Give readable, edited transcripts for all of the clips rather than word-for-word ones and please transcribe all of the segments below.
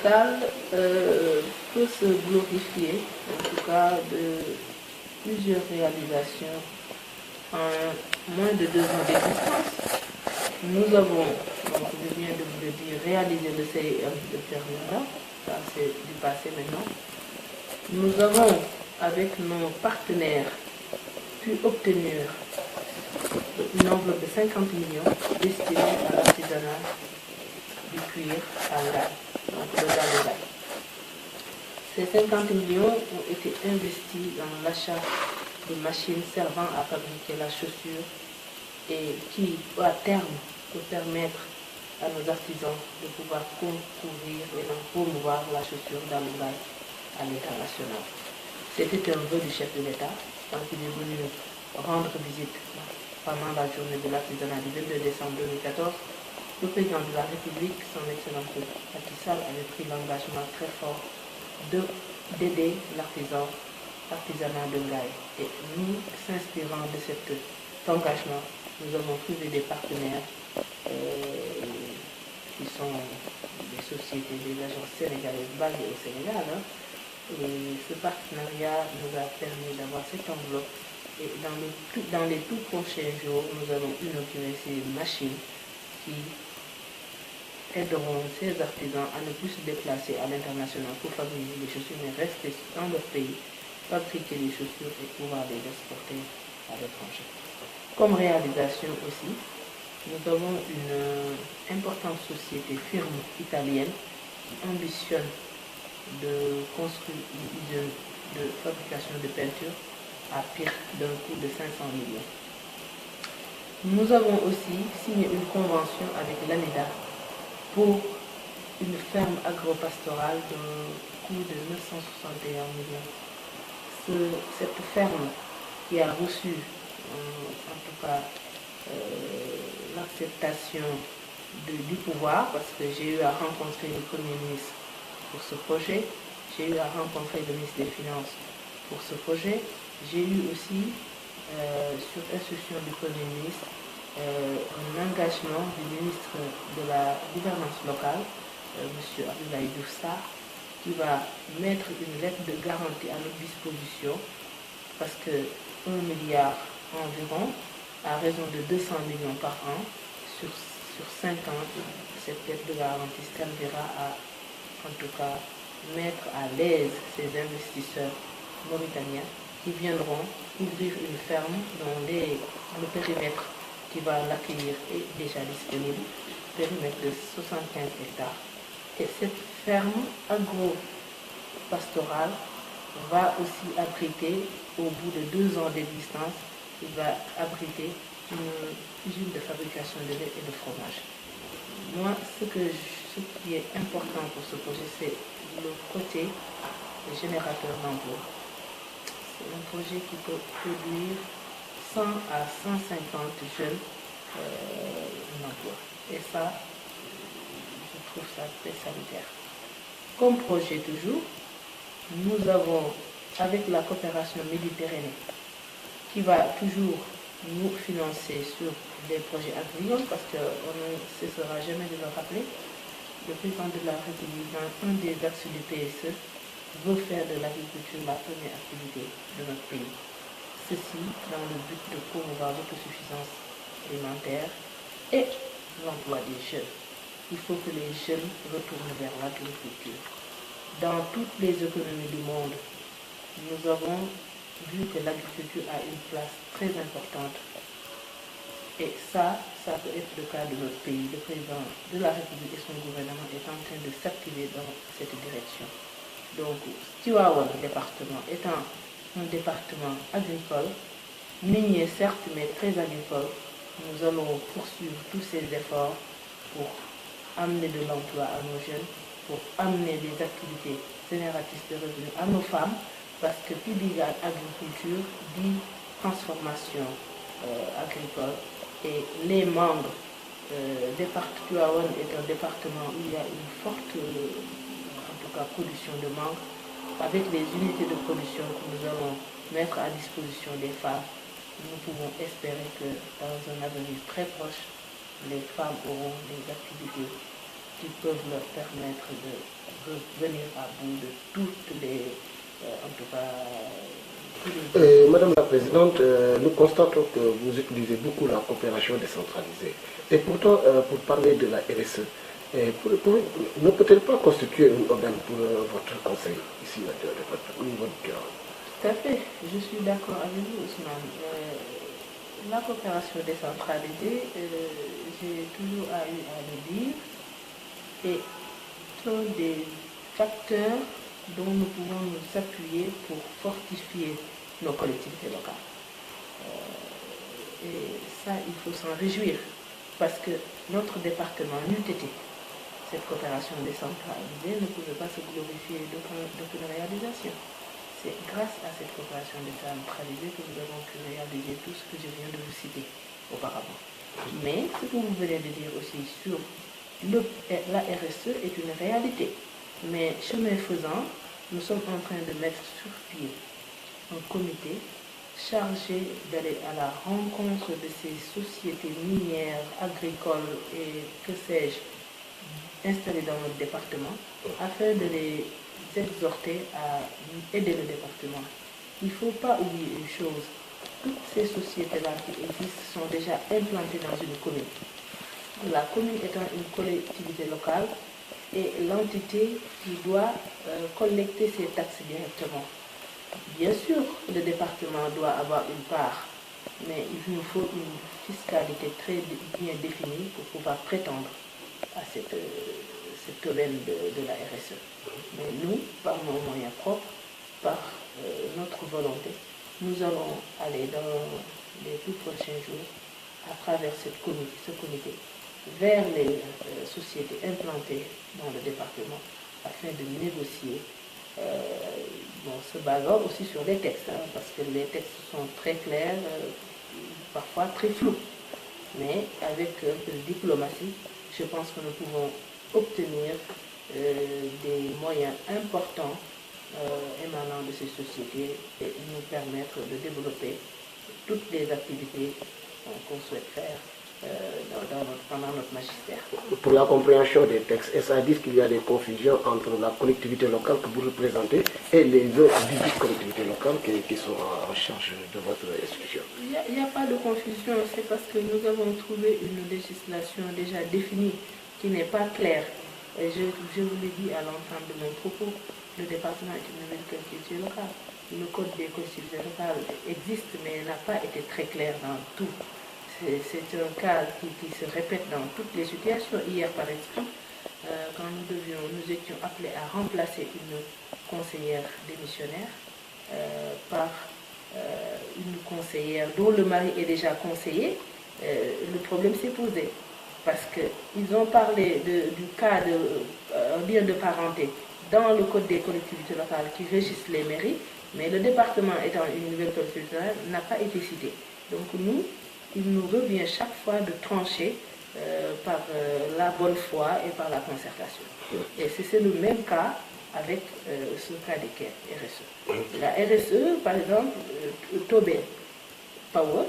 total peut se glorifier, en tout cas, de plusieurs réalisations en moins de 2 ans d'existence. Nous avons, donc je viens de vous le dire, réalisé le CEM de Terminal, ça c'est du passé maintenant. Nous avons, avec nos partenaires, pu obtenir une enveloppe de 50 millions destinée à l'artisanat du cuir à Ngaye, donc le Gaye. Ces 50 millions ont été investis dans l'achat de machines servant à fabriquer la chaussure et qui, à terme, peut permettre à nos artisans de pouvoir concourir et d'en promouvoir la chaussure dans le Ngaye à l'international. C'était un vœu du chef de l'État quand il est venu rendre visite pendant la journée de l'artisanat du 22 décembre 2014. Le président de la République, son Excellence Macky Sall, avait pris l'engagement très fort d'aider l'artisanat de Ngaye. Et nous, s'inspirant de cet engagement, nous avons trouvé des partenaires qui sont des sociétés, des agences sénégalaises basées au Sénégal. Et ce partenariat nous a permis d'avoir cette enveloppe. Et dans les tout prochains jours, nous allons inaugurer ces machines qui aideront ces artisans à ne plus se déplacer à l'international pour fabriquer des chaussures, mais rester dans leur pays, fabriquer des chaussures et pouvoir les exporter à l'étranger. Comme réalisation aussi, nous avons une importante société, firme italienne, qui ambitionne de construire une usine de fabrication de peinture à Pire d'un coût de 500 millions. Nous avons aussi signé une convention avec l'ANIDA pour une ferme agro-pastorale d'un coût de 961 millions. Cette ferme qui a reçu en tout cas l'acceptation du pouvoir, parce que j'ai eu à rencontrer le Premier ministre pour ce projet, j'ai eu à rencontrer le ministre des Finances pour ce projet, j'ai eu aussi, sur instruction du Premier ministre, un engagement du ministre de la gouvernance locale, M. Abdoulaye Diouf Sarr, qui va mettre une lettre de garantie à notre disposition, parce que 1 milliard environ, à raison de 200 millions par an, sur 5 ans, cette lettre de garantie servira à, en tout cas, mettre à l'aise ces investisseurs mauritaniens qui viendront ouvrir une ferme dont le périmètre qui va l'accueillir est déjà disponible, périmètre de 75 hectares. Et cette ferme agro-pastorale va aussi abriter, au bout de 2 ans d'existence, il va abriter une usine de fabrication de lait et de fromage. Moi, ce qui est important pour ce projet, c'est le côté générateur d'emploi. C'est un projet qui peut produire 100 à 150 jeunes en emploi. Et ça, je trouve ça très salutaire. Comme projet toujours, nous avons, avec la coopération méditerranéenne, qui va toujours nous financer sur des projets agricoles, parce qu'on ne cessera jamais de le rappeler. Le président de la République, dans un des axes du PSE, veut faire de l'agriculture la première activité de notre pays. Ceci dans le but de promouvoir l'autosuffisance alimentaire et l'emploi des jeunes. Il faut que les jeunes retournent vers l'agriculture. Dans toutes les économies du monde, nous avons vu que l'agriculture a une place très importante. Et ça peut être le cas de notre pays. Le président de la République et son gouvernement est en train de s'activer dans cette direction. Donc, Tivaouane, département, étant un département agricole, minier certes, mais très agricole, nous allons poursuivre tous ces efforts pour amener de l'emploi à nos jeunes, pour amener des activités génératrices de revenus à nos femmes, parce que qui dit agriculture dit transformation agricole. Et les membres Tivaouane est un département où il y a une forte en tout cas production de mangue. Avec les unités de production que nous allons mettre à disposition des femmes, nous pouvons espérer que dans un avenir très proche, les femmes auront des activités qui peuvent leur permettre de venir à bout de toutes les, en tout cas, Madame la Présidente, nous constatons que vous utilisez beaucoup la coopération décentralisée. Et pourtant, pour parler de la RSE, ne peut-elle pas constituer une aubaine pour votre conseil ici au niveau du terrain? Tout à fait, je suis d'accord avec vous, Ousmane. La coopération décentralisée, j'ai toujours eu à le dire, est un des facteurs dont nous pouvons nous appuyer pour fortifier nos collectivités locales. Et ça, il faut s'en réjouir, parce que notre département n'eût été cette coopération décentralisée ne pouvait pas se glorifier d'aucune réalisation. C'est grâce à cette coopération décentralisée que nous avons pu réaliser tout ce que je viens de vous citer auparavant. Mais ce que vous venez de dire aussi sur la RSE est une réalité. Mais chemin faisant, nous sommes en train de mettre sur pied un comité chargé d'aller à la rencontre de ces sociétés minières, agricoles et que sais-je, installées dans notre département, afin de les exhorter à aider le département. Il ne faut pas oublier une chose, toutes ces sociétés-là qui existent sont déjà implantées dans une commune. La commune étant une collectivité locale et l'entité qui doit collecter ses taxes directement. Bien sûr, le département doit avoir une part, mais il nous faut une fiscalité très bien définie pour pouvoir prétendre à cette aubaine de la RSE. Mais nous, par nos moyens propres, par notre volonté, nous allons aller dans les tout prochains jours, à travers ce comité, vers les sociétés implantées dans le département, afin de négocier, se basant aussi sur les textes, parce que les textes sont très clairs, parfois très flous. Mais avec un peu de diplomatie, je pense que nous pouvons obtenir des moyens importants émanant de ces sociétés et nous permettre de développer toutes les activités qu'on souhaite faire pendant notre magistère. Pour la compréhension des textes, est-ce à dire qu'il y a des confusions entre la collectivité locale que vous représentez et les autres 18 collectivités locales qui sont en charge de votre institution? Il n'y a pas de confusion, c'est parce que nous avons trouvé une législation déjà définie qui n'est pas claire. Et je vous l'ai dit à l'entame de mon propos, le département est une nouvelle collectivité locale. Le code des collectivités locales existe, mais n'a pas été très clair dans tout. C'est un cas qui se répète dans toutes les situations. Hier, par exemple, quand nous étions appelés à remplacer une conseillère démissionnaire par une conseillère dont le mari est déjà conseiller, le problème s'est posé. Parce qu'ils ont parlé du cas de bien de parenté dans le code des collectivités locales qui régissent les mairies, mais le département étant une nouvelle collectivité locale n'a pas été cité. Donc nous, il nous revient chaque fois de trancher par la bonne foi et par la concertation. Et c'est le même cas avec ce cas des RSE. La RSE, par exemple, Tobé Power,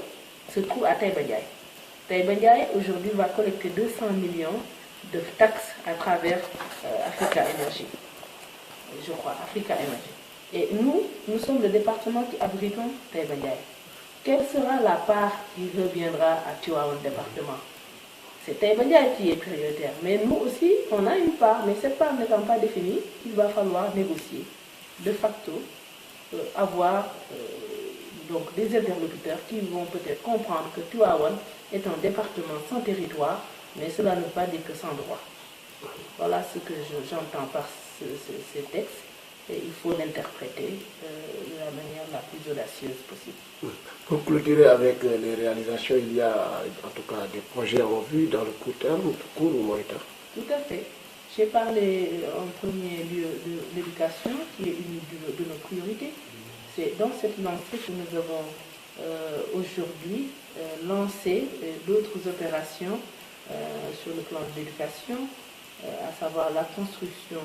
se trouve à Taïba Ndiaye. Taïba Ndiaye, aujourd'hui, va collecter 200 millions de taxes à travers Africa Energy. Je crois, Africa Energy. Et nous sommes le département qui abritons Taïba Ndiaye. Quelle sera la part qui reviendra à Tivaouane département? C'est Taïba Ndiaye qui est prioritaire. Mais nous aussi, on a une part. Mais cette part n'étant pas définie, il va falloir négocier. De facto, avoir donc des interlocuteurs qui vont peut-être comprendre que Tivaouane est un département sans territoire, mais cela ne veut pas dire que sans droit. Voilà ce que j'entends par ces textes. Et il faut l'interpréter de la manière la plus audacieuse possible. Pour clôturer avec les réalisations, il y a en tout cas des projets en vue dans le court terme, court ou moyen terme. Tout à fait. J'ai parlé en premier lieu de l'éducation, qui est une de nos priorités. C'est dans cette lancée que nous avons aujourd'hui lancé d'autres opérations sur le plan de l'éducation, à savoir la construction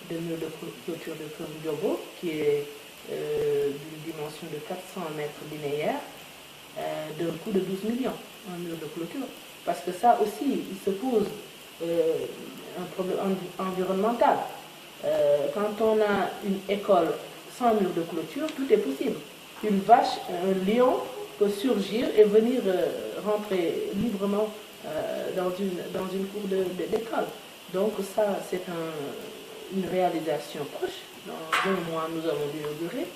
de murs de clôture de Kondiobo, qui est d'une dimension de 400 mètres linéaires, d'un coût de 12 millions, un mur de clôture. Parce que ça aussi, il se pose un problème environnemental. Quand on a une école sans mur de clôture, tout est possible. Une vache, un lion peut surgir et venir rentrer librement dans une cour d'école. Donc ça, c'est une réalisation proche. Dans 2 mois, nous allons l'inaugurer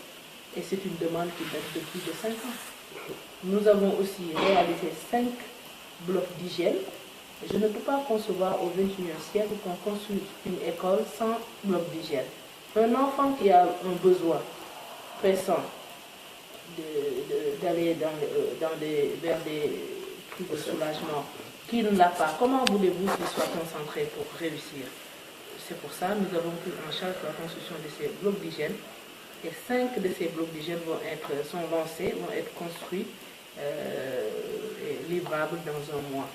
et c'est une demande qui date de plus de 5 ans. Nous avons aussi réalisé 5 blocs d'hygiène. Je ne peux pas concevoir au XXIe siècle qu'on construise une école sans bloc d'hygiène. Un enfant qui a un besoin pressant d'aller vers des trucs de soulagement, qui ne l'a pas, comment voulez-vous qu'il soit concentré pour réussir? C'est pour ça que nous avons pris en charge la construction de ces blocs d'hygiène. Et 5 de ces blocs d'hygiène sont lancés, vont être construits et livrables dans un mois.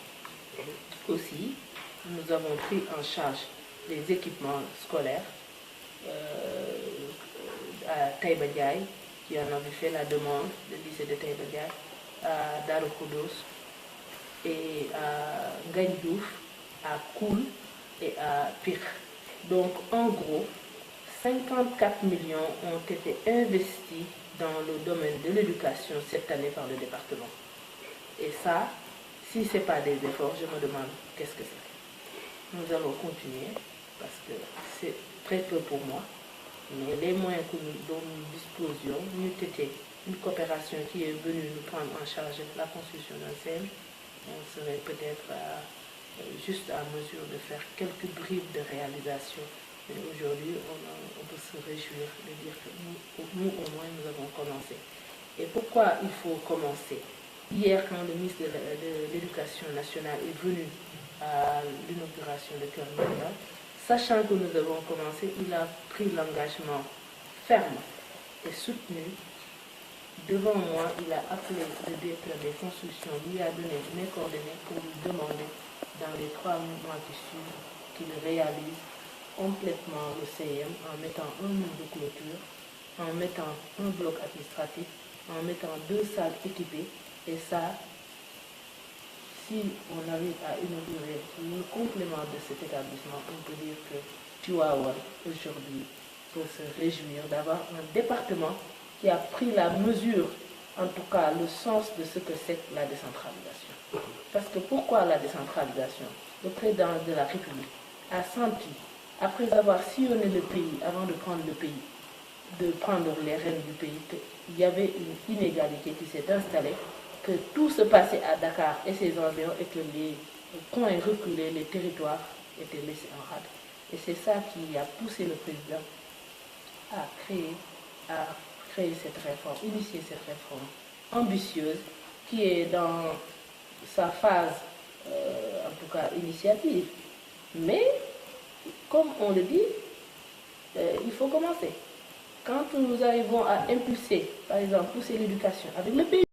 Aussi, nous avons pris en charge les équipements scolaires à Taïba Ndiaye, qui en avait fait la demande, le lycée de Taïba Ndiaye, à Darou Khoudoss et à Gagnouf, à Koul et à Pire. Donc en gros, 54 millions ont été investis dans le domaine de l'éducation cette année par le département. Et ça, si ce n'est pas des efforts, je me demande qu'est-ce que c'est. Nous allons continuer parce que c'est très peu pour moi, mais les moyens dont nous disposions, nous étions une coopération qui est venue nous prendre en charge la construction d'un CEM, on serait peut-être juste à mesure de faire quelques bribes de réalisation. Mais aujourd'hui, on peut se réjouir de dire que nous au moins, nous avons commencé. Et pourquoi il faut commencer? Hier, quand le ministre de l'Éducation nationale est venu à l'inauguration de Cœur Maria, sachant que nous avons commencé, il a pris l'engagement ferme et soutenu. Devant moi, il a appelé le directeur des constructions, lui a donné mes coordonnées pour lui demander, dans les 3 mois qui suivent, qu'il réalise complètement le CM en mettant un mur de clôture, en mettant un bloc administratif, en mettant 2 salles équipées. Et ça, si on arrive à inaugurer le complément de cet établissement, on peut dire que Tivaouane aujourd'hui peut se réjouir d'avoir un département qui a pris la mesure, en tout cas le sens de ce que c'est la décentralisation. Parce que pourquoi la décentralisation? Le président de la République a senti, après avoir sillonné le pays, avant de prendre le pays, de prendre les rênes du pays, qu'il y avait une inégalité qui s'est installée, que tout se passait à Dakar et ses environs et que les coins reculés, les territoires étaient laissés en rade. Et c'est ça qui a poussé le président à créer cette réforme, initier cette réforme ambitieuse qui est dans sa phase, en tout cas initiative. Mais, comme on le dit, il faut commencer. Quand nous arrivons à impulser, par exemple, pousser l'éducation avec le pays,